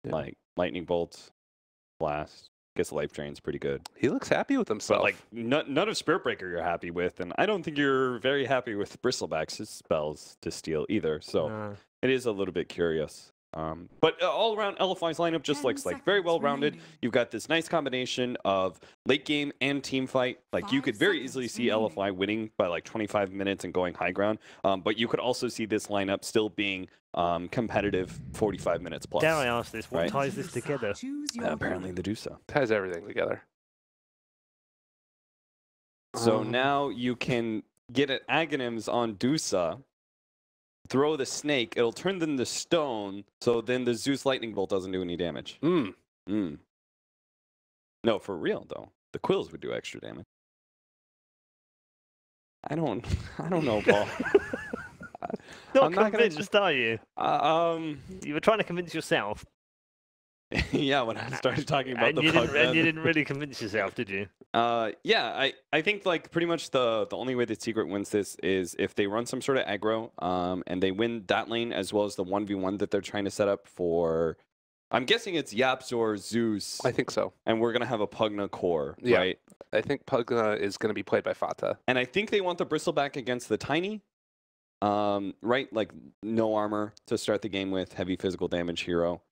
Like lightning bolts, blast. Guess life drain's pretty good. He looks happy with himself. But like none of Spirit Breaker you're happy with, and I don't think you're very happy with Bristleback's spells to steal either. So it is a little bit curious. But all around, LFY's lineup just looks like very well rounded. You've got this nice combination of late game and team fight. Like you could very easily see LFY winning by like 25 minutes and going high ground. But you could also see this lineup still being competitive 45 minutes plus. Dare I ask this? What ties this together? Apparently the Dusa. Ties everything together. So now you can get at Aghanims on Dusa. Throw the snake, it'll turn them to stone, so then the Zeus lightning bolt doesn't do any damage. No, for real though. The quills would do extra damage. I don't know, Paul. Not convinced, are you? You were trying to convince yourself. Yeah, when I started talking about the pug. And you didn't really convince yourself, did you? Yeah, I think like pretty much the only way that Secret wins this is if they run some sort of aggro, and they win that lane as well as the 1v1 that they're trying to set up for. I'm guessing it's YapzOr, Zeus. I think so. And we're gonna have a Pugna core, yeah. right? I think Pugna is gonna be played by FATA. And I think they want the Bristleback against the Tiny. Right, like no armor to start the game with, heavy physical damage hero.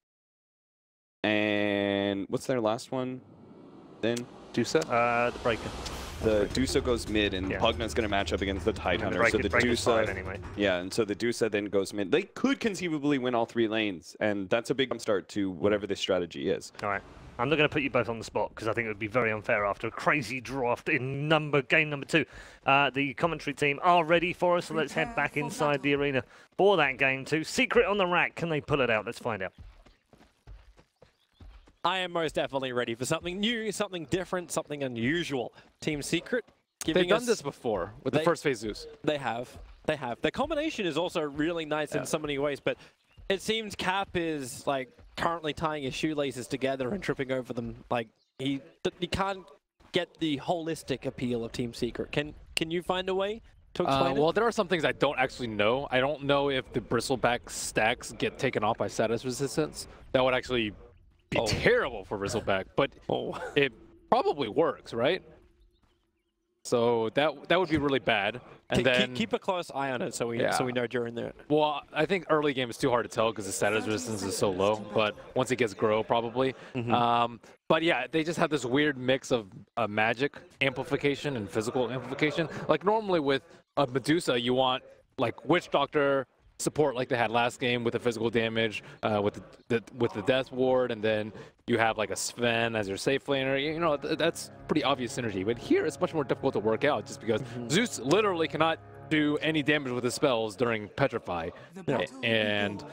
And what's their last one? Then Dusa? The Breaker. The Dusa goes mid, and Pugna's going to match up against the Tide Hunter. So the Dusa, anyway. Yeah, and so the Dusa then goes mid. They could conceivably win all 3 lanes, and that's a big start to whatever this strategy is. All right. I'm not going to put you both on the spot because I think it would be very unfair after a crazy draft in game number 2. The commentary team are ready for us, so let's head back inside the arena for that game 2. Secret on the rack. Can they pull it out? Let's find out. I am most definitely ready for something new, something different, something unusual. Team Secret They've done this before with the first phase Zeus. They have. They have. Their combination is also really nice in so many ways, but it seems Cap is like currently tying his shoelaces together and tripping over them. Like he can't get the holistic appeal of Team Secret. Can you find a way to explain it? Well, there are some things I don't actually know. I don't know if the Bristleback stacks get taken off by status resistance. That would actually be terrible for Bristleback, but it probably works, right? So that would be really bad. And then keep a close eye on it so we know during the. Well, I think early game is too hard to tell because the status resistance is so low. But once it gets grow, probably. But yeah, they just have this weird mix of magic amplification and physical amplification. Like normally with a Medusa, you want like Witch Doctor support like they had last game with the physical damage, with the Death Ward, and then you have like a Sven as your safe laner. You know, that's pretty obvious synergy. But here it's much more difficult to work out just because Zeus literally cannot do any damage with his spells during Petrify. And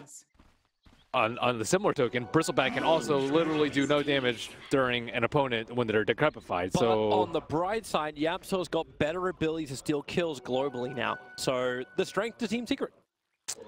on the similar token, Bristleback can also literally do no damage during an opponent when they're decrepified. But so on the bright side, YapzOr's got better ability to steal kills globally now. So the strength to Team Secret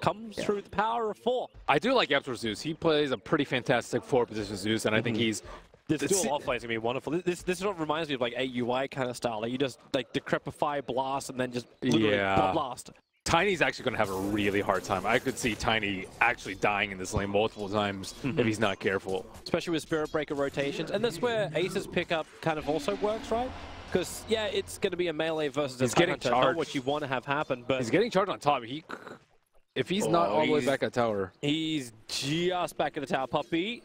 comes through the power of 4. I do like YapzOr Zeus. He plays a pretty fantastic 4-position Zeus, and I think he's... This dual offlane is going to be wonderful. This sort of reminds me of like AUI kind of style. Like you just like decrepify, blast, and then just literally blast. Tiny's actually going to have a really hard time. I could see Tiny actually dying in this lane multiple times if he's not careful. Especially with Spirit Breaker rotations. And that's where Ace's pickup kind of also works, right? Because, yeah, it's going to be a melee versus a Titan Hunter, not what you want to have happen. But he's getting charged on top. If he's not all the way back at tower. He's just back at the tower. Puppey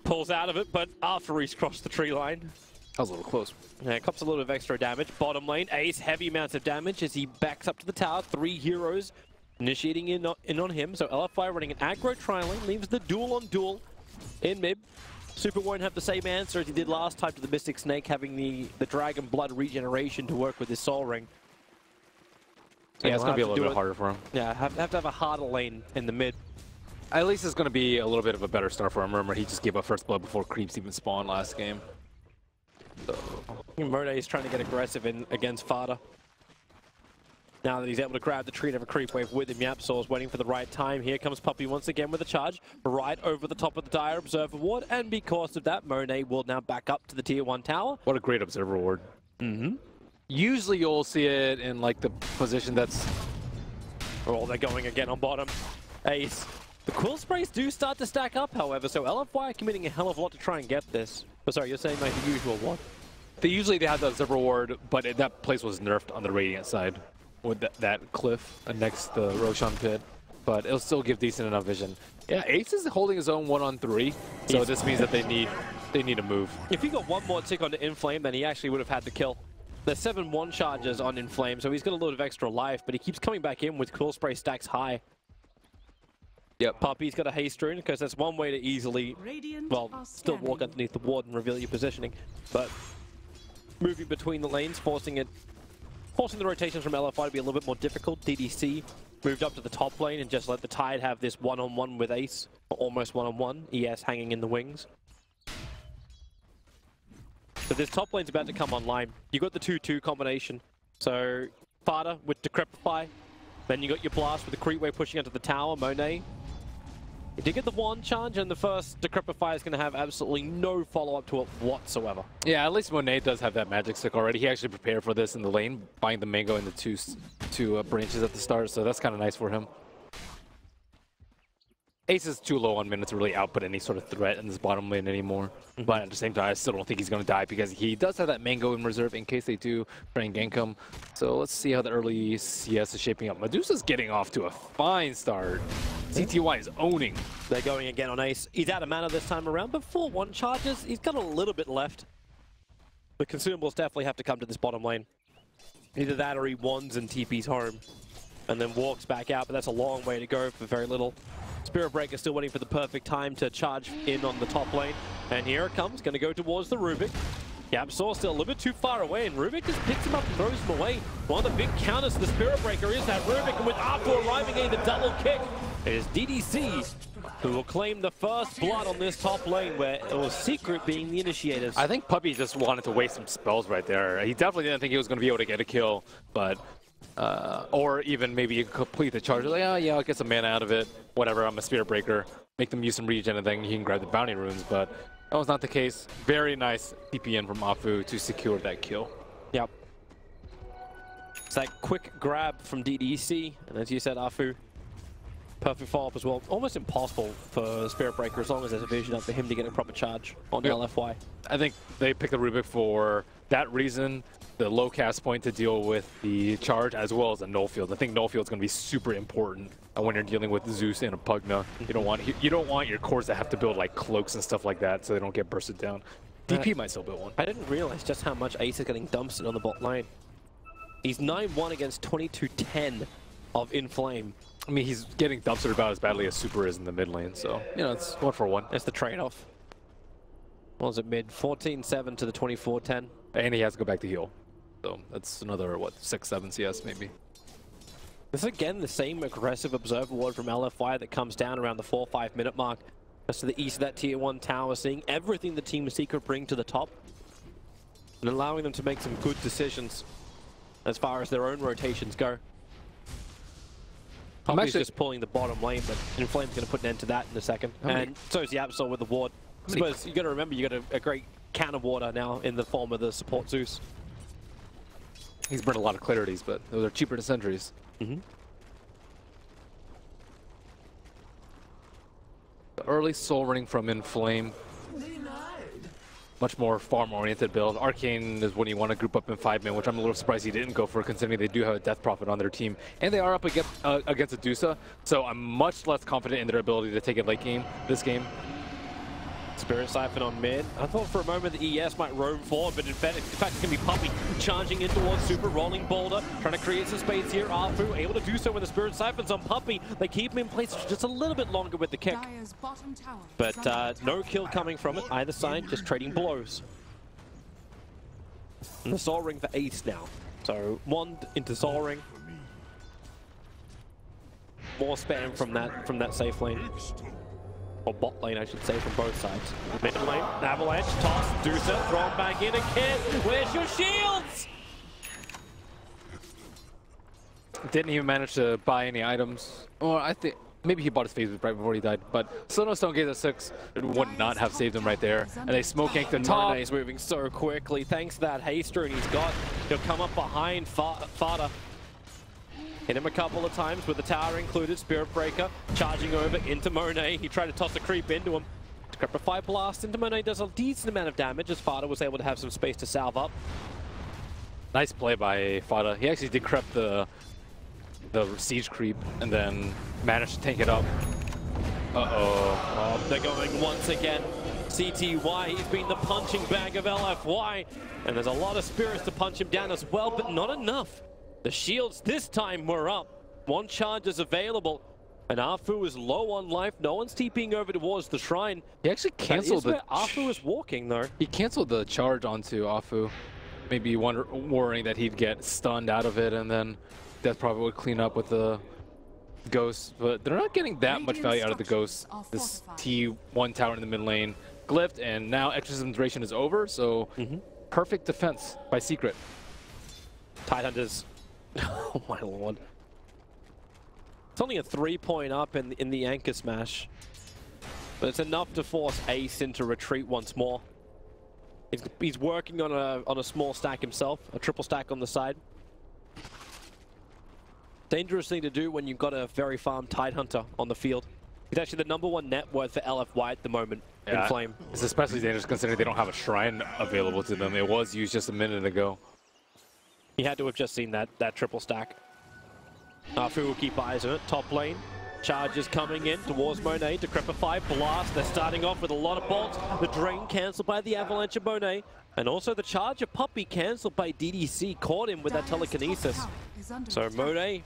pulls out of it, but after he's crossed the tree line. That was a little close. Yeah, it cops a little bit of extra damage. Bottom lane, Ace, heavy amounts of damage as he backs up to the tower. 3 heroes initiating in on him. So LFY running an aggro tri-lane, leaves the duel on duel in mid. Super won't have the same answer as he did last time to the Mystic Snake, having the Dragon Blood regeneration to work with his Soul Ring. So yeah, it's going to be a little bit harder for him. Yeah, have to have a harder lane in the mid. At least it's going to be a little bit of a better start for him. Remember, he just gave up first blood before creeps even spawned last game. So Monet is trying to get aggressive against FATA. Now that he's able to grab the tree and have a creep wave with him, YapzOr is waiting for the right time. Here comes Puppey once again with a charge right over the top of the Dire Observer Ward, and because of that, Monet will now back up to the Tier 1 tower. What a great Observer Ward. Usually you'll see it in like the position that's... Oh, they're going again on bottom. Ace The quill sprays do start to stack up, however, so LFY are committing a hell of a lot to try and get this. But sorry, you're saying like the usual what? Usually they have that zip reward, but that place was nerfed on the Radiant side with that cliff next to the Roshan pit. But it'll still give decent enough vision. Yeah, Ace is holding his own 1-on-3, so this means that they need to move. If he got one more tick onto Inflame, then he actually would have had the kill. There's 7 1-charges on Inflame, so he's got a little bit of extra life, but he keeps coming back in with Quill Spray stacks high. Yep, Puppey's got a haste rune, because that's one way to easily, well, still walk underneath the ward and reveal your positioning. But moving between the lanes, forcing the rotations from LFY to be a little bit more difficult. DDC moved up to the top lane and just let the Tide have this one-on-one with Ace, or almost one-on-one, ES hanging in the wings. But this top lane's about to come online. You got the 2-2 combination. So FATA with Decrepify, then you got your Blast with the Creep Wave pushing onto the tower, Monet. You did get the wand charge, and the first Decrepify is going to have absolutely no follow-up to it whatsoever. Yeah, at least Monet does have that magic stick already. He actually prepared for this in the lane, buying the mango in the two branches at the start, so that's kind of nice for him. Ace is too low on mana to really output any sort of threat in this bottom lane anymore. But at the same time, I still don't think he's going to die because he does have that mango in reserve in case they do try and gank him. So let's see how the early CS is shaping up. Medusa's getting off to a fine start. CTY is owning. They're going again on Ace. He's out of mana this time around, but 4 1-charges, he's got a little bit left. The consumables definitely have to come to this bottom lane. Either that or he wands and TP's home and then walks back out, but that's a long way to go for very little. Spirit Breaker still waiting for the perfect time to charge in on the top lane. And here it comes, going to go towards the Rubik. YapzOr still a little bit too far away, and Rubik just picks him up and throws him away. One of the big counters to the Spirit Breaker is that Rubik, and with Arthur arriving getting the double kick, it is DDC who will claim the first blood on this top lane, where it was Secret being the initiators. I think Puppey just wanted to waste some spells right there. He definitely didn't think he was going to be able to get a kill, but or even maybe you complete the charge. Like, oh yeah, I'll get some mana out of it. Whatever, I'm a Spirit Breaker. Make them use some regen and then you can grab the bounty runes, but that was not the case. Very nice TPN from Afu to secure that kill. Yep. It's that quick grab from DDC, and as you said, Afu, perfect follow-up as well. Almost impossible for Spirit Breaker as long as there's a vision up for him to get a proper charge on LFY. I think they picked the Rubik for that reason, the low cast point to deal with the charge, as well as a null field. I think null field is going to be super important when you're dealing with Zeus and a Pugna. You don't want your cores to have to build like cloaks and stuff like that, so they don't get bursted down. DP might still build one. I didn't realize just how much Ace is getting dumpstered on the bot lane. He's 9-1 against 22-10 of Inflame. I mean, he's getting dumpstered about as badly as Super is in the mid lane, so you know it's 1-for-1. That's the trade-off. What was it, mid? 14-7 to the 24-10. And he has to go back to heal. So that's another, what, 6-7 CS maybe. This is again the same aggressive Observer Ward from LFY that comes down around the 4-5 minute mark. Just to the east of that tier 1 tower, seeing everything the Team Secret bring to the top. And allowing them to make some good decisions as far as their own rotations go. Puppey's just pulling the bottom lane, but Inflame's going to put an end to that in a second. And so is YapzOr with the ward. I suppose you got to remember, you got a great counter warder now in the form of the support Zeus. He's burned a lot of clarities, but those are cheaper than sentries. The early soul ring from Inflame. Much more farm-oriented build. Arcane is when you want to group up in 5-man, which I'm a little surprised he didn't go for, considering they do have a Death Prophet on their team. And they are up against Adusa, so I'm much less confident in their ability to take it late game this game. Spirit Siphon on mid. I thought for a moment the ES might roam forward, but in fact it's going to be Puppey charging in towards Super, rolling Boulder, trying to create some space here. Afu able to do so when the Spirit Siphon's on Puppey. They keep him in place just a little bit longer with the kick. But no kill coming from it, either side, just trading blows. And the Soul Ring for Ace now. So Wand into Soul Ring. More spam from that safe lane. Or bot lane, I should say, from both sides. Mid lane, Avalanche, toss, Dusa, thrown back in again. Where's your shields? Didn't even manage to buy any items. Or I think maybe he bought his phase right before he died. But Stone Gaze at 6 would not have saved him right there. And they smoke ganked the top. He's moving so quickly. Thanks to that haste rune he's got. He'll come up behind FATA. Hit him a couple of times with the tower included. Spirit Breaker charging over into Monet. He tried to toss a creep into him. Decrepify blast into Monet does a decent amount of damage as FATA was able to have some space to salve up. Nice play by FATA. He actually decrep the siege creep and then managed to tank it up. Oh, they're going once again. CTY, he's been the punching bag of LFY, and there's a lot of spirits to punch him down as well, but not enough. The shields this time were up. One charge is available, and Afu is low on life. No one's TPing over towards the shrine. He actually canceled where Afu is walking, though. He canceled the charge onto Afu, maybe worrying that he'd get stunned out of it, and then Death probably would clean up with the Ghost, but they're not getting that much value out of the Ghost. This T1 tower in the mid lane glyphed, and now Exorcism duration is over, so perfect defense by Secret. Tidehunters, oh my lord. It's only a 3-point up in the anchor smash, but it's enough to force Ace into retreat once more. He's working on a small stack himself, a triple stack on the side. Dangerous thing to do when you've got a very farmed Tidehunter on the field. He's actually the #1 net worth for LFY at the moment in Flame. It's especially dangerous considering they don't have a shrine available to them. It was used just a minute ago. He had to have just seen that triple stack. Afu will keep eyes on it. Top lane. Charges coming in towards Monet. Decrepify, blast. They're starting off with a lot of bolts. The drain cancelled by the avalanche of Monet. And also the charge of Puppey cancelled by DDC. Caught him with that telekinesis. So Monet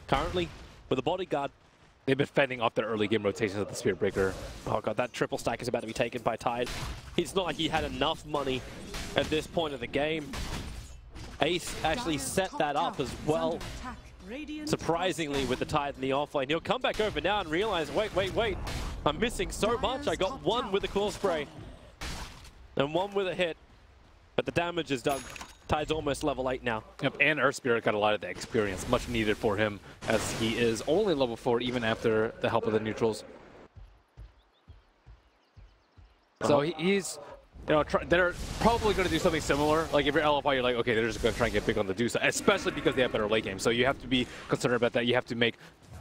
currently with a bodyguard. They've been fending off their early game rotations of the Spirit Breaker. Oh god, that triple stack is about to be taken by Tide. It's not like he had enough money at this point of the game. Ace actually set that up as well. Surprisingly with the Tide in the offlane. He'll come back over now and realize, wait. I'm missing so much. I got one with a cool spray. And one with a hit. But the damage is done. Tide's almost level 8 now. Yep, and Earth Spirit got a lot of the experience, much needed for him, as he is only level 4 even after the help of the neutrals. So he's, you know, they're probably going to do something similar. Like if you're LFY, you're like, okay, they're just going to try and get big on the Deuce, especially because they have better late game. So you have to be concerned about that. You have to make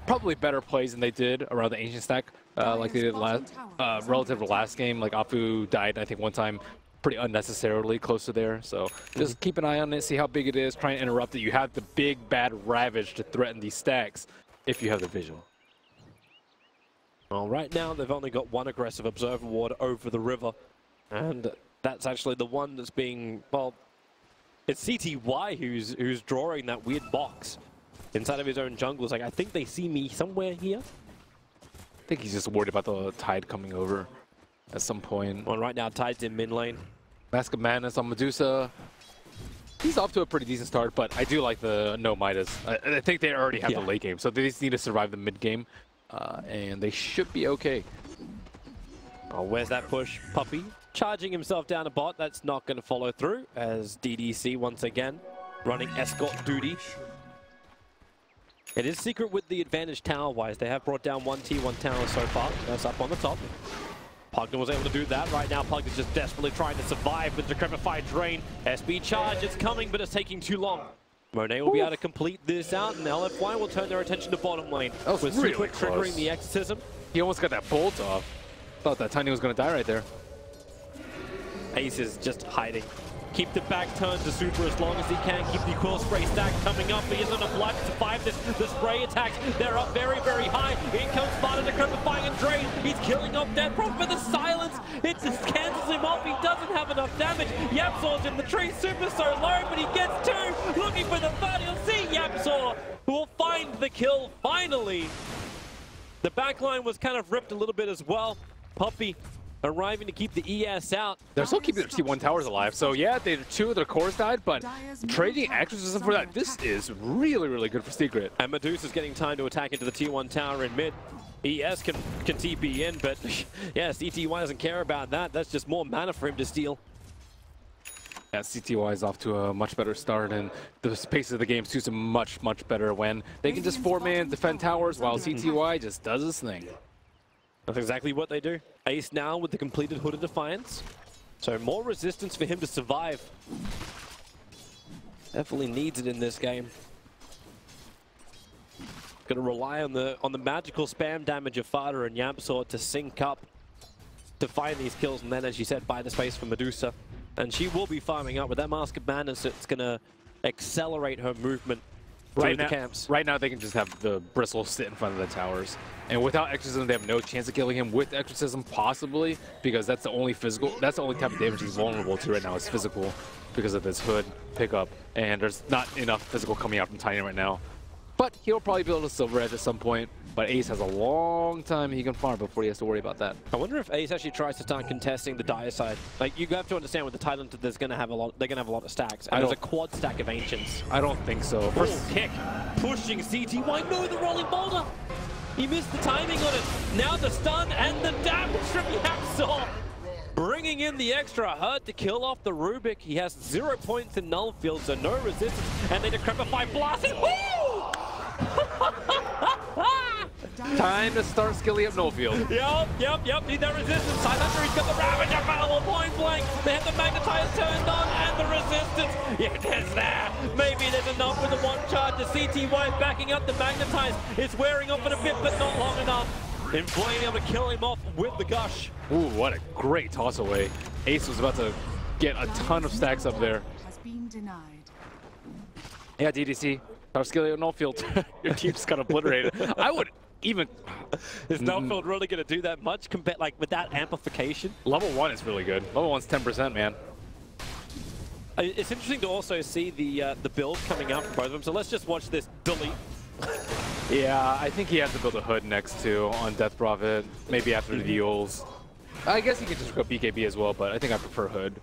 probably better plays than they did around the Ancient stack, like they did relative to last game. Like Afu died, I think, one time pretty unnecessarily close to there. So just keep an eye on it, see how big it is, try and interrupt it. You have the big bad Ravage to threaten these stacks if you have the visual. Well, right now they've only got one aggressive Observer Ward over the river. And that's actually the one that's being, well, it's CTY who's drawing that weird box inside of his own jungle. It's like, I think they see me somewhere here. I think he's just worried about the Tide coming over at some point. Well, right now Tide's in mid lane. Mask of Madness on Medusa. He's off to a pretty decent start, but I do like the no Midas. I think they already have the late game, so they just need to survive the mid game, and they should be okay. Oh, where's that push? Puppey charging himself down a bot. That's not going to follow through as DDC once again running escort duty. It is Secret with the advantage tower-wise. They have brought down one T1 tower so far. That's up on the top. Pugna was able to do that. Right now, Pugna is just desperately trying to survive with the Decrepified Drain. SB charge, it's coming, but it's taking too long. Monet will be able to complete this out, and LFY will turn their attention to bottom lane. That was with really Secret triggering the Exorcism. He almost got that bolt off. Thought that Tiny was going to die right there. Ace is just hiding. Keep the back turn to Super as long as he can. Keep the Quill Spray stack coming up. He isn't enough life to survive this. The spray attacks, they're up very, very high. In comes FATA, Decrepifying and Drain. He's killing off Dead Prop for the silence. It just cancels him off. He doesn't have enough damage. YapzOr's in the tree, Super so low, but he gets two. Looking for the third. You'll see YapzOr who will find the kill finally. The backline was kind of ripped a little bit as well. Puppey arriving to keep the ES out. They're still keeping their T1 towers alive. So yeah, two of their cores died, but trading Exorcism for that, this is really, really good for Secret. And Medusa's getting time to attack into the T1 tower in mid. ES can TP in, but yeah, CTY doesn't care about that. That's just more mana for him to steal. Yeah, CTY is off to a much better start, and the pace of the game suits them much, much better when they can just 4-man defend towers while CTY just does his thing. That's exactly what they do. Ace now with the completed Hood of Defiance. So more resistance for him to survive. Definitely needs it in this game. Going to rely on the magical spam damage of FATA and YapzOr to sync up to find these kills, and then, as you said, buy the space for Medusa. And she will be farming up with that Mask of Madness. It's going to accelerate her movement through the camps. Right now, they can just have the Bristle sit in front of the towers. And without Exorcism, they have no chance of killing him. With Exorcism, possibly, because that's the only that's the only type of damage he's vulnerable to right now is physical, because of this hood pickup. And there's not enough physical coming out from Tiny right now. But he'll probably be able to Silver Edge at some point. But Ace has a long time he can farm before he has to worry about that. I wonder if Ace actually tries to start contesting the dire side. Like, you have to understand with the Titan, there's gonna have a lot. They're gonna have a lot of stacks. And there's a quad stack of Ancients. I don't think so. First kick, pushing CTY. No, the rolling boulder. He missed the timing on it. Now the stun and the damage from YapzOr. Bringing in the extra hurt to kill off the Rubik. He has 0 points in null field, so no resistance. And they decrepify blast it. Woo! Time to start skilling up Nullfield. Yep. Need that resistance. Tidehunter, he's got the Ravage available point blank. They have the Magnetize turned on and the resistance. Yeah, it's there. Maybe there's enough with the one charge. The CTY backing up the Magnetize. It's wearing off in a bit, but not long enough. Inflame able to kill him off with the Gush. Ooh, what a great toss away. Ace was about to get a ton of stacks up there. Has been denied. Yeah, DDC. Start skilling up Nullfield. Your team just got obliterated. I would even... Is Nullfield really going to do that much compared, like, with that amplification? Level 1 is really good. Level 1's 10%, man. It's interesting to also see the build coming out from both of them. So let's just watch this delete. Yeah, I think he has to build a hood next to on Death Prophet, maybe after the deals. I guess he could just go BKB as well, but I think I prefer hood.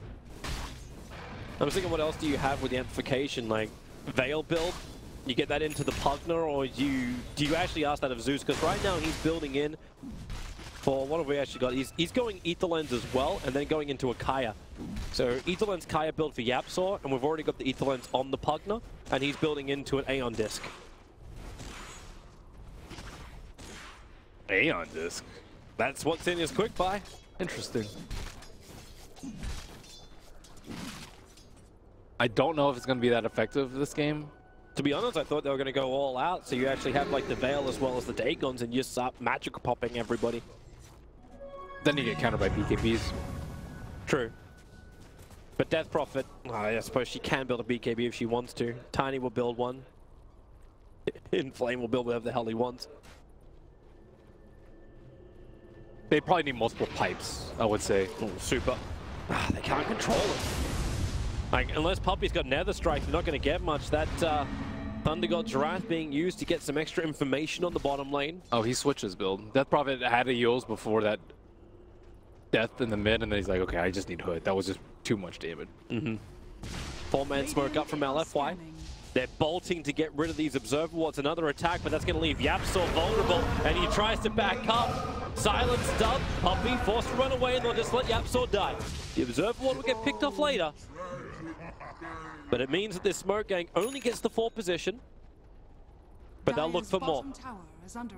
I was thinking, what else do you have with the amplification? Like, Veil build? You get that into the Pugner, or do you actually ask that of Zeus? Because right now he's building in for what have we actually got? He's going Aetherlens as well, and then going into a Kaya. So Aetherlens Kaya build for YapzOr, and we've already got the Aetherlens on the Pugner, and he's building into an Aeon Disc. Aeon Disc? That's what's in his quick buy. Interesting. I don't know if it's going to be that effective this game. To be honest, I thought they were going to go all out, so you actually have like the Veil as well as the Dagons, and you start magic popping everybody. Then you get countered by BKBs. True. But Death Prophet, I suppose she can build a BKB if she wants to. Tiny will build one. Inflame will build whatever the hell he wants. They probably need multiple pipes, I would say. Oh, super. They can't control it. Like, unless Puppey's got Nether Strike, they're not going to get much. That Thunder God's Wrath being used to get some extra information on the bottom lane. Oh, he switches build. Death Prophet had a Eels before that death in the mid, and then he's like, okay, I just need hood. That was just too much damage. Four-man smoke up from LFY. They're bolting to get rid of these Observer Wards. Another attack, but that's going to leave YapzOr vulnerable, and he tries to back up. Silence done. Puppey forced to run away, and they'll just let YapzOr die. The Observer Ward will get picked off later. But it means that this smoke gang only gets the 4th position. But they'll look for more.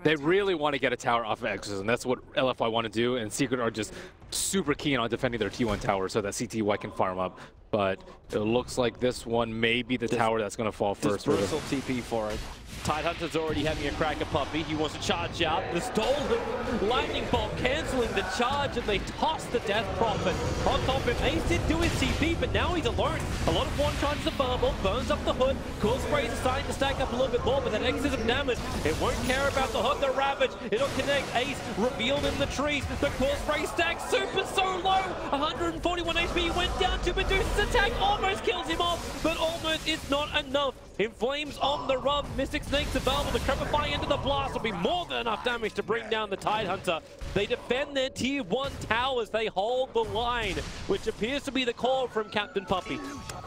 They really want to get a tower off of Exorcism. That's what LFY want to do, and Secret are just super keen on defending their T1 tower so that CTY can farm up. But it looks like this one may be the tower that's going to fall first. Bristle TP for it. Tidehunter's already having a crack at Puppey. He wants to charge out. The stolen lightning bolt cancelling the charge, and they toss the Death Prophet on top of him. Ace did do his TP, but now he's alone. A lot of one charges are vulnerable, burns up the hood. Cool Sprays are starting to stack up a little bit more, but that Exorcism damage, it won't care about the hood, the Ravage. It'll connect. Ace revealed in the trees. The Cool Spray stack super so low. 141 HP went down to Medusa's attack. Almost kills him off, but almost is not enough. Inflames on the run. Mystic Snake's available to crepify into the blast. Will be more than enough damage to bring down the Tidehunter. They defend their tier 1 towers. They hold the line, which appears to be the call from Captain Puppey.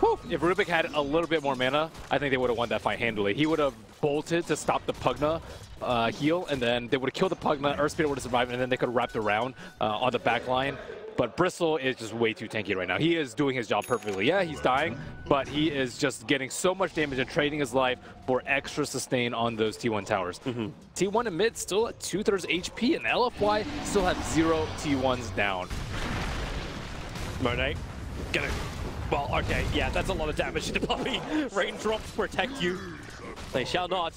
Whew. If Rubik had a little bit more mana, I think they would have won that fight handily. He would have bolted to stop the Pugna heal, and then they would have killed the Pugna. Earth Spirit would have survived, and then they could have wrapped around on the back line. But Bristle is just way too tanky right now. He is doing his job perfectly. Yeah, he's dying, but he is just getting so much damage and trading his life for extra sustain on those T1 towers. T1 and mid still at 2/3 HP, and LFY still have 0 T1s down. Monet, gonna... Well, okay, yeah, that's a lot of damage to Puppey. Raindrops protect you. They shall not.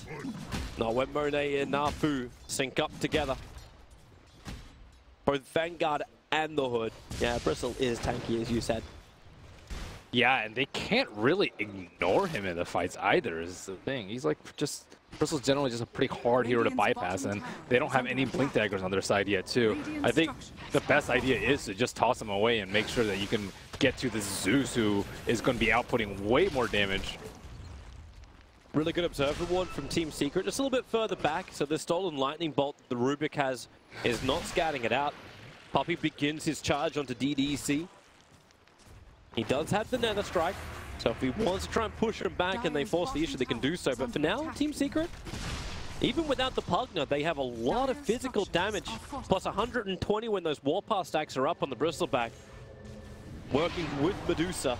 Now when Monet and Nafu sync up together, both Vanguard and the Hood. Yeah, Bristle is tanky, as you said. Yeah, and they can't really ignore him in the fights either, is the thing. He's like just, Bristle's generally just a pretty hard hero to bypass, and they don't have any blink daggers on their side yet too. I think the best idea is to just toss him away and make sure that you can get to the Zeus, who is going to be outputting way more damage. Really good observer ward from Team Secret, just a little bit further back, so the stolen lightning bolt the Rubik has is not scouting it out. Puppey begins his charge onto DDC. He does have the Nether Strike, so if he wants to try and push him back and they force the issue, they can do so. But for now, Team Secret, even without the Pugna, they have a lot of physical damage, plus 120 when those Warpath stacks are up on the Bristleback. Working with Medusa.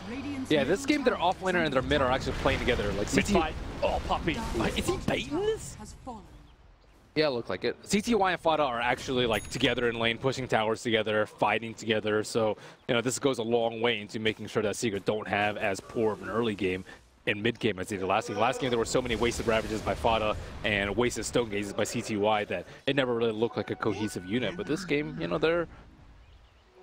Yeah, this game, their offlaner and their mid are actually playing together. Like CT. Oh, Puppey. Is he baiting this? Yeah, it looked like it. CTY and FATA are actually like together in lane, pushing towers together, fighting together. So, you know, this goes a long way into making sure that Secret don't have as poor of an early game and mid game as they did last game. Last game, there were so many wasted ravages by FATA and wasted stone gazes by CTY that it never really looked like a cohesive unit. But this game, you know, they're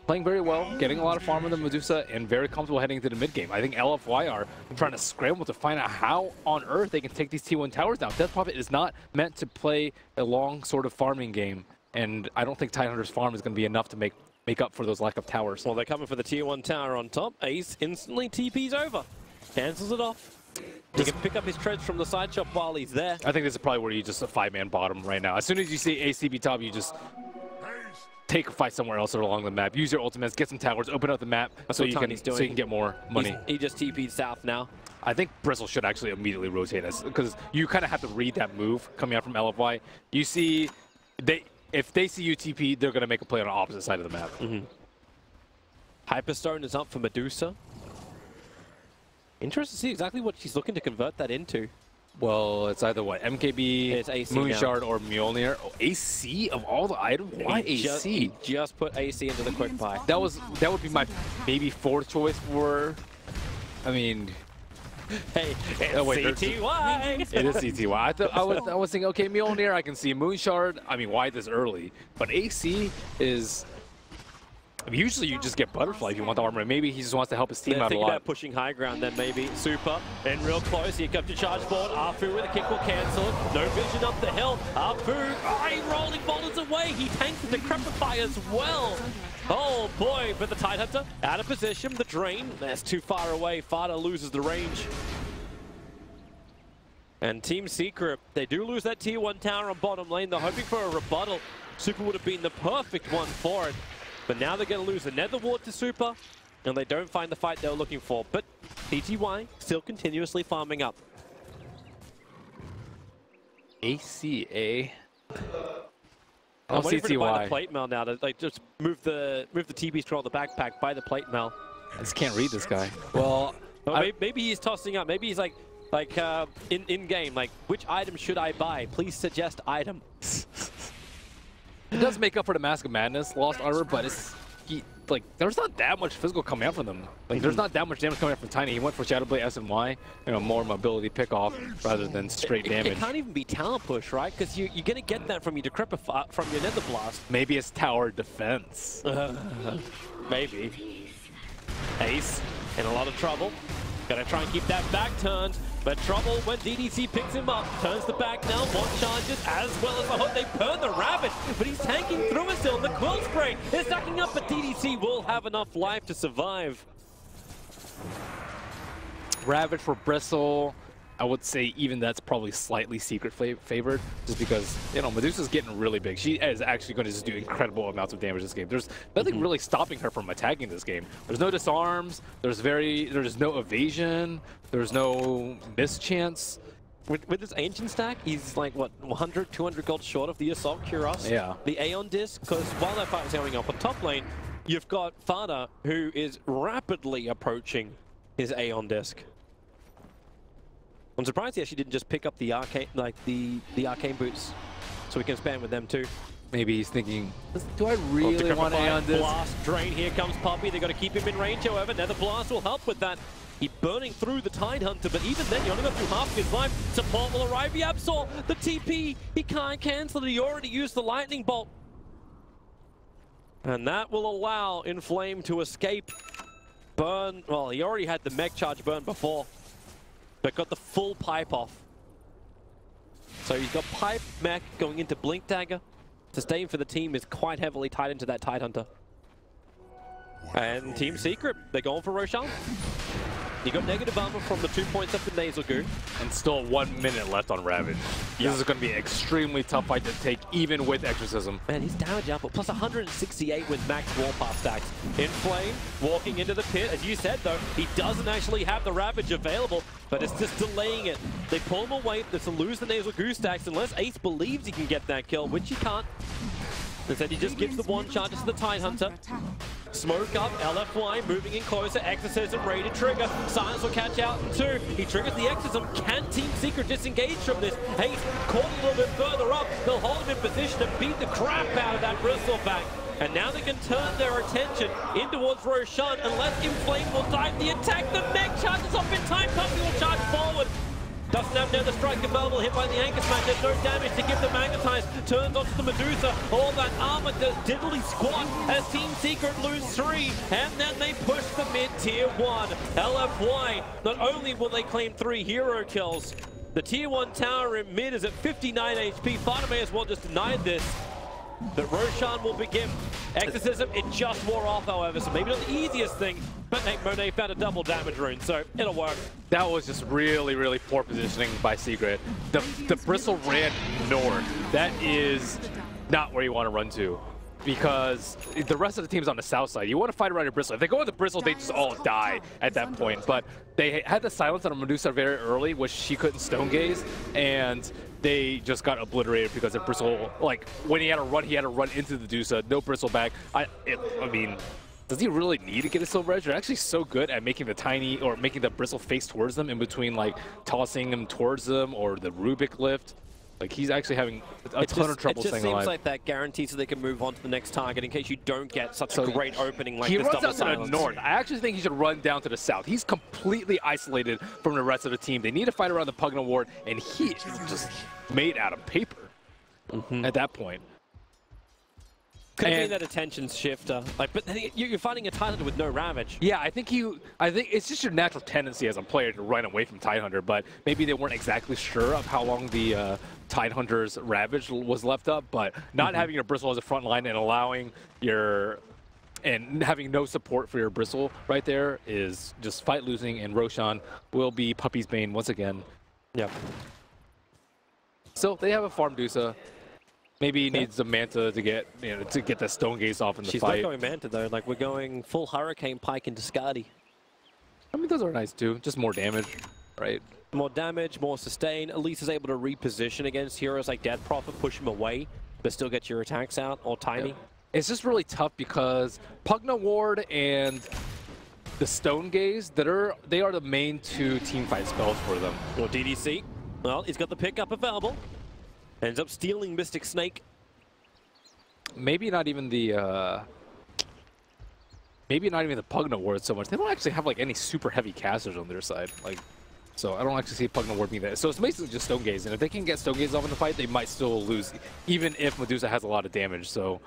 playing very well, getting a lot of farm in the Medusa, and very comfortable heading into the mid game. I think LFY are trying to scramble to find out how on earth they can take these T1 towers down. Death Prophet is not meant to play a long sort of farming game, and I don't think Tidehunter's farm is going to be enough to make up for those lack of towers. Well, they're coming for the tier 1 tower on top. Ace instantly TP's over, cancels it off. He can pick up his treads from the side shop while he's there. I think this is probably where you just a 5-man bottom right now. As soon as you see ACB top, you just take a fight somewhere else along the map. Use your ultimates, get some towers, open up the map so you can get more money. He just TP'd south now. I think Bristle should actually immediately rotate us because you kind of have to read that move coming out from LFY. You see, if they see you TP, they're going to make a play on the opposite side of the map. Hyperstone is up for Medusa. Interesting to see exactly what she's looking to convert that into. Well, it's either what, MKB, it's AC Moonshard, or Mjolnir. Oh, AC of all the items? Why AC? He just put AC into the quick buy. That would be my maybe fourth choice for. I mean, hey, it's CTY. It is CTY. I was thinking, okay, Mjolnir, I can see Moonshard. I mean, why this early? But AC is. I mean, usually you just get Butterfly if you want the armor. Maybe he just wants to help his team out a lot. Think about pushing high ground then maybe. Super, and real close. Here comes to charge forward. Afu with a kick will cancel. No vision up the hill. Afu, rolling boulders away. He tanks the Decrepify as well. Oh boy, but the Tidehunter out of position. The drain, that's too far away. FATA loses the range. And Team Secret, they do lose that tier 1 tower on bottom lane. They're hoping for a rebuttal. Super would have been the perfect one for it. But now they're going to lose the Nether Ward to Super, and they don't find the fight they were looking for. But CTY still continuously farming up. ACA. I'm waiting for it to buy the plate mail now to like just move the TB scroll the backpack by the plate mail. I just can't read this guy. Well, maybe he's tossing up. Maybe he's like in game, like, which item should I buy? Please suggest item. It does make up for the Mask of Madness lost armor, but it's like there's not that much physical coming out from them. Like there's not that much damage coming out from Tiny. He went for Shadowblade SNY, you know, more mobility pickoff rather than straight damage. It can't even be talent push, right? Because you're gonna get that from your Decrepify, from your Nether Blast. Maybe it's tower defense. Maybe. Ace in a lot of trouble. Gotta try and keep that back turned, but trouble when DDC picks him up. Turns the back now, one charges as well as the hook. They burn the Rabbit, but he's tanking through it still. The Quill Spray is stacking up, but DDC will have enough life to survive. Ravage for Bristle. I would say even that's probably slightly Secret favored, just because, you know, Medusa's getting really big. She is actually going to just do incredible amounts of damage this game. There's nothing really stopping her from attacking this game. There's no disarms, there's no evasion, there's no mischance. With this Ancient stack, he's like, what, 100, 200 gold short of the Assault Cuirass? Yeah. The Aeon Disc, because while that fight was going up on top lane, you've got FATA, who is rapidly approaching his Aeon Disc. I'm surprised he actually didn't just pick up the arcane, like the arcane boots, so we can spam with them too. Maybe he's thinking, do I really want to on this? Blast, drain, here comes Puppey. They've got to keep him in range, however. Nether Blast will help with that. He's burning through the Tidehunter, but even then, you only got through half of his life. Support will arrive. YapzOr, the TP, he can't cancel it. He already used the Lightning Bolt. And that will allow Inflame to escape. Burn, well, he already had the mech charge burn before, but got the full pipe off. So he's got pipe, mech going into Blink Dagger. Sustain for the team is quite heavily tied into that Tidehunter. And Team Secret, they're going for Roshan. You got negative armor from the 2 points up in Nasal Goo. And still 1 minute left on Ravage. This is going to be an extremely tough fight to take, even with Exorcism. Man, his damage output plus 168 with max Warpath stacks. Inflame walking into the pit. As you said, though, he doesn't actually have the Ravage available, but it's just delaying it. They pull him away to lose the Nasal Goo stacks unless Ace believes he can get that kill, which he can't. Instead, he just gives the one charges to the Tidehunter. Smoke up, LFY moving in closer, Exorcism ready to trigger. Silence will catch out in 2. He triggers the Exorcism. Can Team Secret disengage from this? Ace caught a little bit further up. They'll hold him in position to beat the crap out of that Bristleback. And now they can turn their attention in towards Roshan unless Inflame will dive the attack. The mech charges off in time. Puppey will charge forward. Doesn't have the strike available, hit by the anchor smash. There's no damage to give the magnetize. Turns onto the Medusa. All that armor does diddly squat as Team Secret lose 3. And then they push the mid-tier 1. LFY, not only will they claim 3 hero kills, the tier 1 tower in mid is at 59 HP. FATA may as well just denied this. But Roshan will begin. Exorcism, it just wore off, however, so maybe not the easiest thing, but Nate Monet found a double damage rune, so it'll work. That was just really, really poor positioning by Secret. The Bristle ran north. That is not where you want to run to, because the rest of the team's on the south side. You want to fight around your Bristle. If they go with the Bristle, they just all die at that point. But they had the silence on Medusa very early, which she couldn't stone gaze, and they just got obliterated because of Bristle. Like, when he had to run into the Medusa, no Bristleback. I mean, does he really need to get a Silver Edge? They're actually so good at making the Bristle face towards them in between, like, tossing him towards them or the Rubik lift. Like, he's actually having a ton of trouble staying alive. It just seems like that guarantees so they can move on to the next target in case you don't get such a great opening like this double silence. He runs out to the north. I actually think he should run down to the south. He's completely isolated from the rest of the team. They need to fight around the Pugna Ward, and he is just made out of paper at that point. Could have been that attention shifter. Like, but you're fighting a Tidehunter with no Ravage. Yeah, I think it's just your natural tendency as a player to run away from Tidehunter, but maybe they weren't exactly sure of how long the Tidehunter's Ravage was left up, but not having your Bristle as a front line and allowing and having no support for your Bristle right there is just fight losing, and Roshan will be Puppey's bane once again. Yep. So they have a farm Medusa. Maybe he needs the Manta to get that Stone Gaze off in the fight. She's not going Manta though. Like, we're going full Hurricane Pike into Skadi. I mean, those are nice too. Just more damage, right? More damage, more sustain. Elise is able to reposition against heroes like Death Prophet, push him away, but still get your attacks out, or Tiny. Yeah. It's just really tough because Pugna Ward and the Stone Gaze, they are the main 2 teamfight spells for them. Or DDC. Well, he's got the pickup available. Ends up stealing Mystic Snake. Maybe not even the Pugna Ward so much. They don't actually have like any super heavy casters on their side. Like, so I don't actually see Pugna Ward being there. So it's basically just Stone Gaze, and if they can get Stone Gaze off in the fight, they might still lose, even if Medusa has a lot of damage. So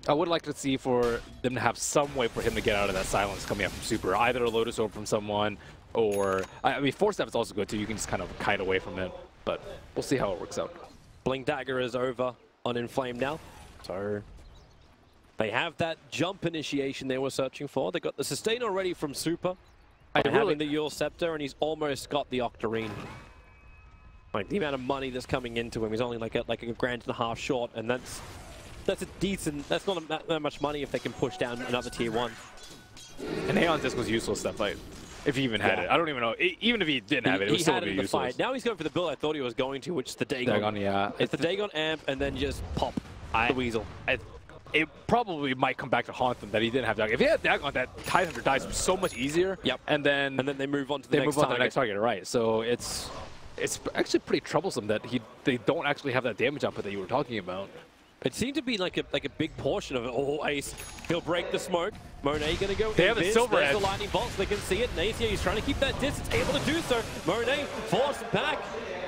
I would like to see for them to have some way for him to get out of that silence coming up from Super. Either a Lotus Orb from someone, or I mean, Force Staff is also good too. You can just kind of kite away from it, but we'll see how it works out. Blink Dagger is over on Inflame now. So they have that jump initiation they were searching for. They got the sustain already from Super. Having the Yule Scepter, and he's almost got the Octarine. Like, the amount of money that's coming into him, he's only like a $1.5 short, and that's a decent. That's not that much money if they can push down another tier 1. And Aeon Disc was useless that fight. If he even had it. I don't even know. Even if he didn't have it, it would still be useless. Fight. Now he's going for the build I thought he was going to, which is the Dagon. Yeah. It's the Dagon amp, and then just pop the Weasel. It probably might come back to haunt them that he didn't have Dagon. If he had Dagon, that Tidehunter dies so much easier. Yep. And then they move on to the next target. Right. So it's actually pretty troublesome that they don't actually have that damage output that you were talking about. It seemed to be like a big portion of it. Oh, Ace, he'll break the smoke. Monet gonna go. They have a silver edge. There's the lightning bolts. They can see it. And Ace, he's trying to keep that distance, able to do so. Monet forced back.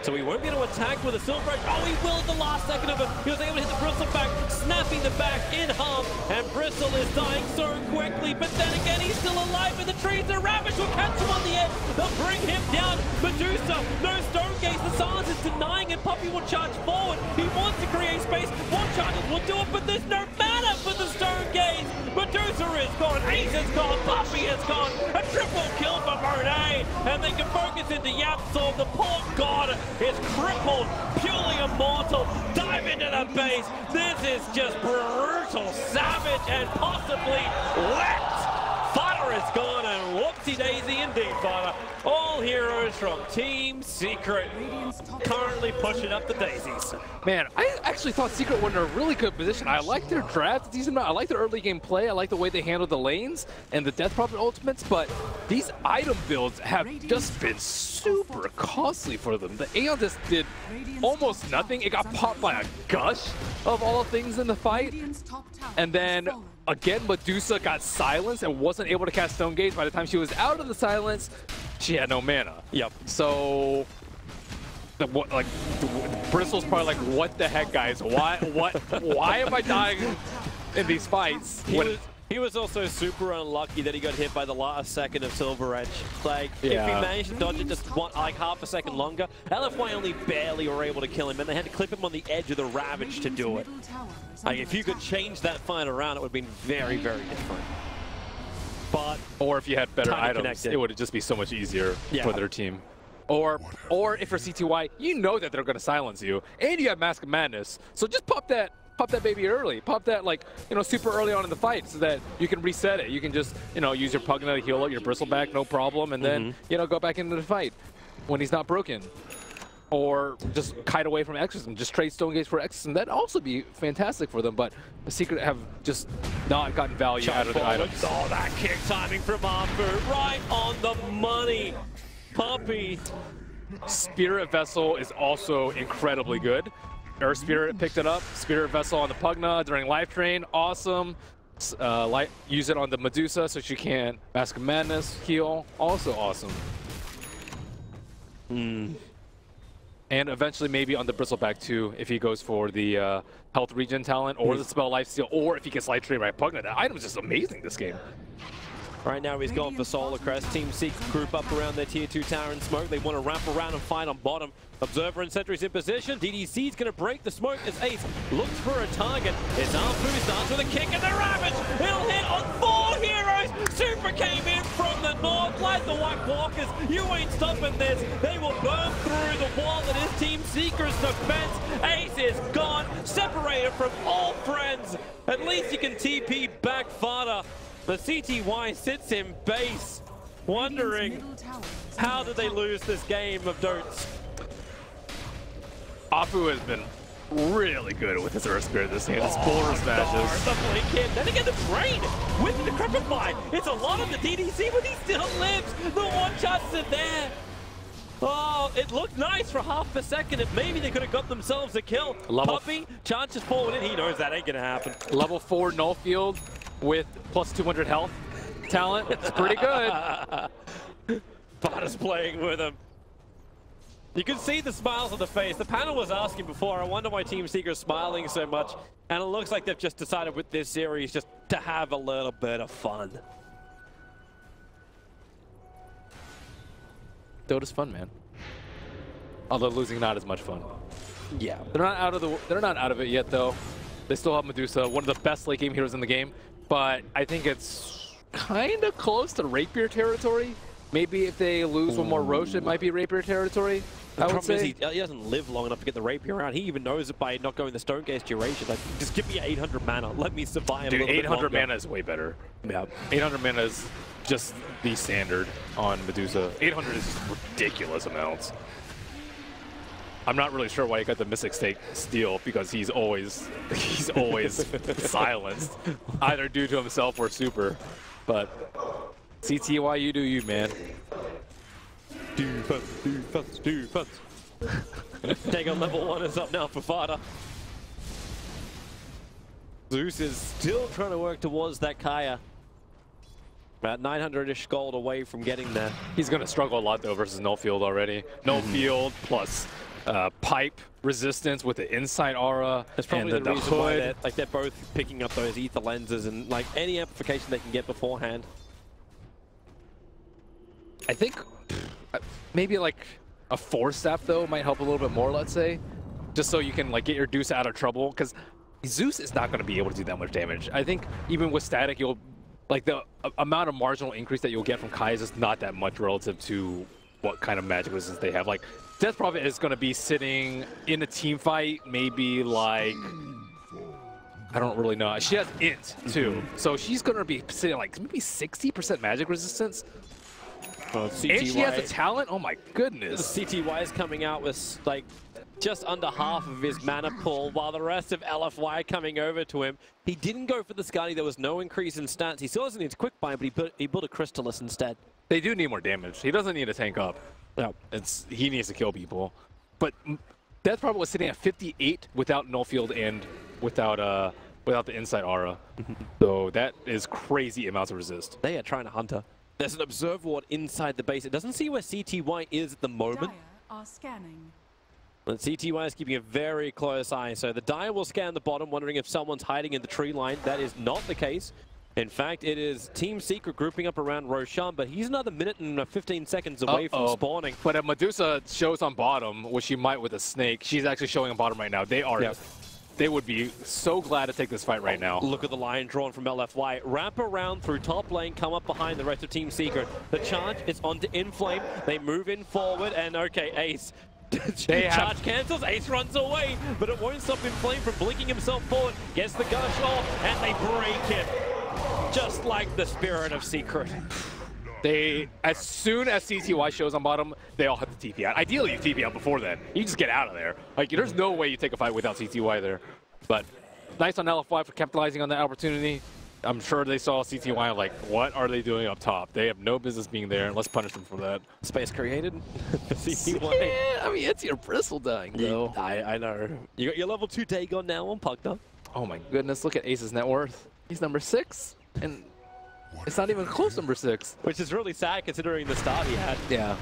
So he won't be able to attack with a silver edge. Oh, he will at the last second of it. He was able to hit the Bristle back, snapping the back in half. And Bristle is dying so quickly. But then again, he's still alive in the trees. The Ravage will catch him on the edge. They'll bring him down. Medusa, no stone gaze. The silence is denying it. Puppey will charge forward. He wants to create space. One charges will do it, but there's no mana for the stone gaze. Medusa is gone. Ace is gone. Puppey is gone. A triple kill for Monet. And they can focus into YapzOr. The poor god is crippled, purely immortal. Dive into the base. This is just brutal, savage, and possibly wet. FATA is gone, and whoopsie daisy indeed, FATA. All heroes from Team Secret currently pushing up the daisies. Man, I actually thought Secret were in a really good position. I like their draft, decent amount. I like their early game play. I like the way they handled the lanes and the Death Prophet ultimates, but these item builds have just been super costly for them. The Aeon just did almost nothing. It got popped by a gush of all things in the fight. And then again, Medusa got silenced and wasn't able to cast Stone Gaze. By the time she was out of the silence, she had no mana. Yep. So, Bristle's probably like, what the heck, guys? Why am I dying in these fights? He was also super unlucky that he got hit by the last second of Silver Edge. Like, if he managed to dodge it just like half a second longer, LFY only barely were able to kill him, and they had to clip him on the edge of the Ravage to do it. Like, if you could change that fight around, it would have been very, very different. But or if you had better items, it would just be so much easier for their team. Or if you're CTY, you know that they're going to silence you, and you have Mask of Madness, so just pop that baby early. Pop that, like, super early on in the fight so that you can reset it. You can just, use your Pugna to heal up your Bristleback, no problem, and then, go back into the fight when he's not broken. Or just kite away from Exorcism. Just trade Stone Gaze for Exorcism. That'd also be fantastic for them, but the Secret have just not gotten value out of the items. Oh, that kick timing from Arfu, right on the money. Puppey. Spirit Vessel is also incredibly good. Earth Spirit picked it up. Spirit Vessel on the Pugna during Life Drain, awesome. Use it on the Medusa so she can Mask of Madness, heal, also awesome. And eventually maybe on the Bristleback too, if he goes for the health regen talent or the spell Lifesteal, or if he gets Light Drain by Pugna. That item is just amazing this game. Right now he's going for Solar Crest. Team Secret group up around their tier 2 tower and smoke. They want to wrap around and fight on bottom. Observer and Sentry's in position. DDC's going to break the smoke as Ace looks for a target. It's Arfu, starts with a kick and the Ravage. He'll hit on 4 heroes. Super came in from the north like the White Walkers. You ain't stopping this. They will burn through the wall that is Team Secret's defense. Ace is gone, separated from all friends. At least you can TP back FATA. The CTY sits in base, wondering how did they lose this game of Dotes. Afu has been really good with his Earth Spirit this game. His border smashes. The blink in. Then again, the Drain with the Decrepify. It's a lot of the DDC, but he still lives. The one shots are there. Oh, it looked nice for half a second. If maybe they could have got themselves a kill. Puppey charges forward and he knows that ain't gonna happen. Level 4 null field with plus 200 health talent. It's pretty good. FATA's playing with him. You can see the smiles on the face. The panel was asking before, I wonder why Team Secret's smiling so much. And it looks like they've just decided with this series just to have a little bit of fun. Dota's fun, man. Although losing not as much fun. Yeah. They're not out of it yet though. They still have Medusa, one of the best late game heroes in the game. But I think it's kind of close to Rapier territory. Maybe if they lose one more Roche, it might be Rapier territory. The problem is he doesn't live long enough to get the Rapier out. He even knows it by not going the Stone Gaze duration. Like, just give me 800 mana. Let me survive a little bit longer. 800 mana is way better. Yeah. 800 mana is just the standard on Medusa. 800 is ridiculous amounts. I'm not really sure why he got the Mystic Steal because he's always silenced, either due to himself or super. But CTY, you do you, man. Take on level 1 is up now for FATA. Zeus is still trying to work towards that Kaya. About 900-ish gold away from getting there. He's going to struggle a lot, though, versus no field already. No field plus pipe resistance with the inside aura. That's probably and the reason why hood. they're both picking up those ether lenses and like any amplification they can get beforehand. I think maybe like a 4-staff, though, might help a little bit more, let's say. Just so you can like get your Deuce out of trouble. Because Zeus is not going to be able to do that much damage. I think even with static, you'll like the amount of marginal increase that you'll get from Kai is just not that much relative to what kind of magic resistance they have. Like Death Prophet is going to be sitting in a team fight, maybe like I don't really know. She has int too, so she's going to be sitting like maybe 60% magic resistance. And she has a talent. Oh my goodness! CTY is coming out with like just under half of his mana pool, while the rest of LFY coming over to him. He didn't go for the Scotty. There was no increase in stats. He still doesn't need quick buy, but he built a Crystallis instead. They do need more damage. He doesn't need to tank up. No, he needs to kill people. But Death Prophet was sitting at 58 without no field and without the inside aura. So that is crazy amounts of resist. They are trying to hunt her. There's an observer ward inside the base. It doesn't see where CTY is at the moment. Dire are scanning. And CTY is keeping a very close eye. So the Dire will scan the bottom, wondering if someone's hiding in the tree line. That is not the case. In fact, it is Team Secret grouping up around Roshan, but he's another minute and 15 seconds away from spawning. But if Medusa shows on bottom, which she might with a snake, she's actually showing on bottom right now. They are... Yep. They would be so glad to take this fight right now. Look at the line drawn from LFY. Wrap around through top lane, come up behind the rest of Team Secret. The charge is onto Inflame. They move in forward, and okay, Ace. Charge cancels, Ace runs away, but it won't stop Inflame from blinking himself forward. Gets the gush off, and they break him. Just like the spirit of Secret. As soon as CTY shows on bottom, they all have to TP out. Ideally, you TP out before then. You just get out of there. Like, there's no way you take a fight without CTY there. But nice on LFY for capitalizing on that opportunity. I'm sure they saw CTY like, what are they doing up top? They have no business being there. Let's punish them for that. Space created. CTY. Yeah, I mean, it's your bristle dying, though. I know. You got your level 2 Dagon now on Pugna. Oh my goodness, look at Ace's net worth. He's number 6. And it's not even close number 6. Which is really sad considering the start he had. Yeah.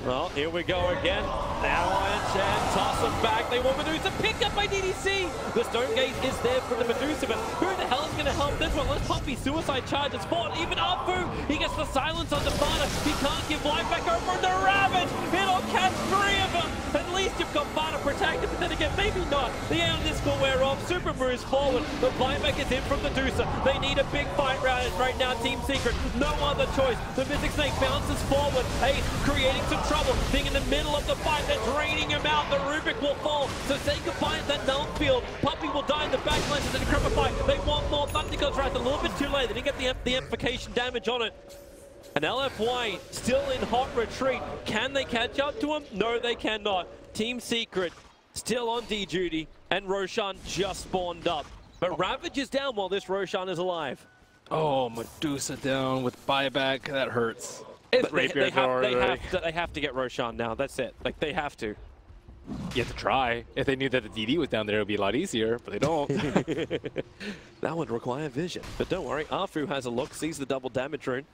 Well, here we go again. Avalanche and toss him back. They want Medusa picked up by DDC. The Stone Gate is there for the Medusa, but who the hell is going to help this one? Let's Puppey suicide charge and spawn. Even Afu, he gets the silence on the FATA. He can't give life back over the Ravage. It'll catch 3 of them. At least you've got FATA protected, but then again, maybe not. The end of this will wear off. Super moves forward. The buyback is in from Medusa. They need a big fight right now, Team Secret. No other choice. The Mystic Snake bounces forward. Ace creating some trouble. Being in the middle of the fight, they're draining him out. The Rubik will fall. So say goodbye to that null field. Puppey will die in the backline to the Decrepit fight. They want more. Thundergod's Wrath a little bit too late. They didn't get the amplification damage on it. And LFY still in hot retreat. Can they catch up to him? No, they cannot. Team Secret still on D duty, and Roshan just spawned up. But Ravage is down while this Roshan is alive. Oh, Medusa down with buyback. That hurts. It's they have to get Roshan now. That's it. Like, they have to. You have to try. If they knew that the DD was down there, it would be a lot easier, but they don't. That would require vision. But don't worry, Afu has a look, sees the double damage rune.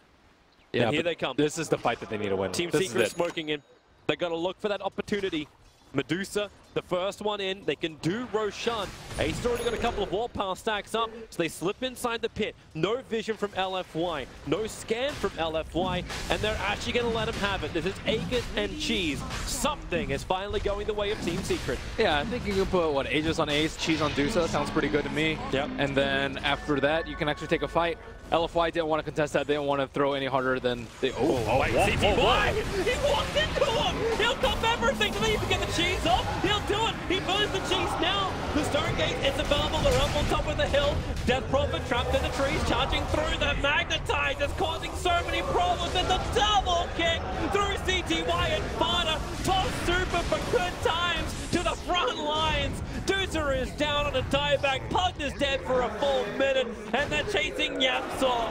Yeah, and here they come. This is the fight that they need to win. Team Secret smoking in. They got to look for that opportunity. Medusa, the first one in. They can do Roshan. Ace already got a couple of warpath stacks up, so they slip inside the pit. No vision from LFY, no scan from LFY, and they're actually going to let him have it. This is Aegis and Cheese. Something is finally going the way of Team Secret. Yeah, I think you can put, what, Aegis on Ace, Cheese on Dusa. Sounds pretty good to me. Yep. And then after that, you can actually take a fight. LFY didn't want to contest that. They didn't want to throw any harder than they... CTY! He walked into him! He'll dump everything! Do they even get the cheese off? He'll do it! He burns the cheese now! The Stone Gate is available. They're up on top of the hill. Death Prophet trapped in the trees, charging through the Magnetize. It's causing so many problems. And the double kick through CTY and FATA. Toss Super for good times to the front lines. Doozer is down on a dieback. Pug is dead for a full minute. And they're chasing YapzOr.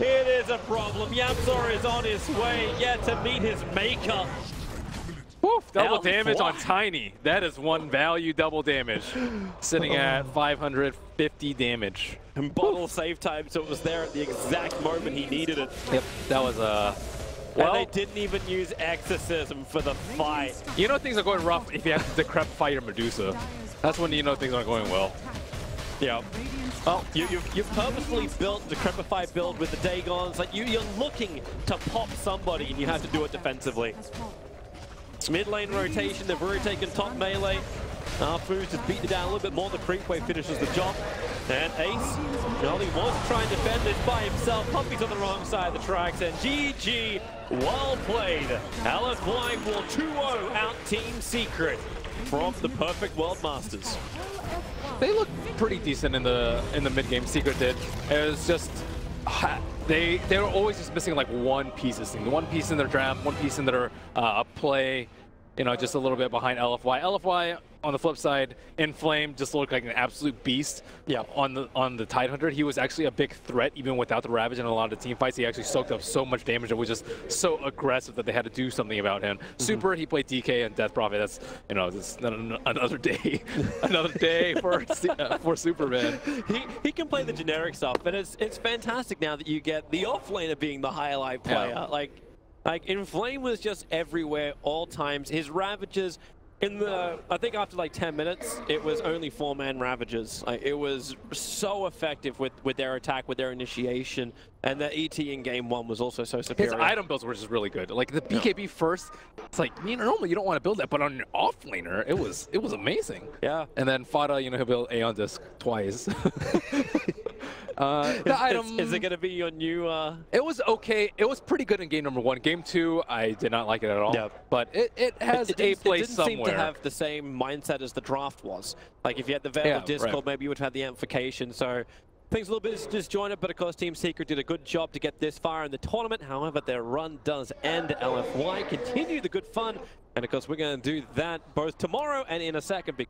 It is a problem. YapzOr is on his way yet to meet his maker. Woof, double LFY. damage on Tiny. That is one value double damage. Sitting at 550 damage. And bottle save time, so it was there at the exact moment he needed it. Yep, that was Well, and they didn't even use Exorcism for the fight. You know things are going rough if you have to Decrepify your Medusa. That's when you know things aren't going well. Yeah. Well, you've purposefully built the Decrepify build with the Dagons. Like you're looking to pop somebody, and you have to do it defensively. Mid lane rotation, they've already taken top melee. Foos just beat it down a little bit more. The creep wave finishes the job. And Ace, well, he was trying to defend this by himself. Puppey's on the wrong side of the tracks, and GG, well played. LFY will 2-0 out Team Secret from the Perfect World Masters. They look pretty decent in the mid game. Secret did. It was just they were always just missing like one piece of thing, one piece in their draft, one piece in their play. You know, just a little bit behind LFY. LFY, on the flip side, Inflame just looked like an absolute beast. Yeah, on the Tidehunter, he was actually a big threat even without the Ravage and a lot of the team fights. He actually soaked up so much damage and was just so aggressive that they had to do something about him. Super, he played DK and Death Prophet. That's, you know, just another day, another day for Superman. He can play the generic stuff, but it's fantastic now that you get the offlaner being the highlight player. Yeah. Like Inflame was just everywhere, all times. His Ravages, I think after like 10 minutes, it was only 4-man Ravages. Like, it was so effective with their attack, with their initiation, and the ET in game 1 was also so superior. His item builds were just really good. Like the BKB first, it's like, you know, normally you don't want to build that, but on your offlaner, it was amazing. Yeah. And then FATA, you know, he'll build Aeon Disc twice. Is it going to be your new... It was okay. It was pretty good in game number 1. Game 2, I did not like it at all. Yep. But it has a place somewhere. It didn't seem to have the same mindset as the draft was. Like, if you had the Veil of Discord, maybe you would have had the amplification. So things a little bit disjointed, but of course Team Secret did a good job to get this far in the tournament. However, their run does end. LFY continue the good fun. And of course, we're going to do that both tomorrow and in a second.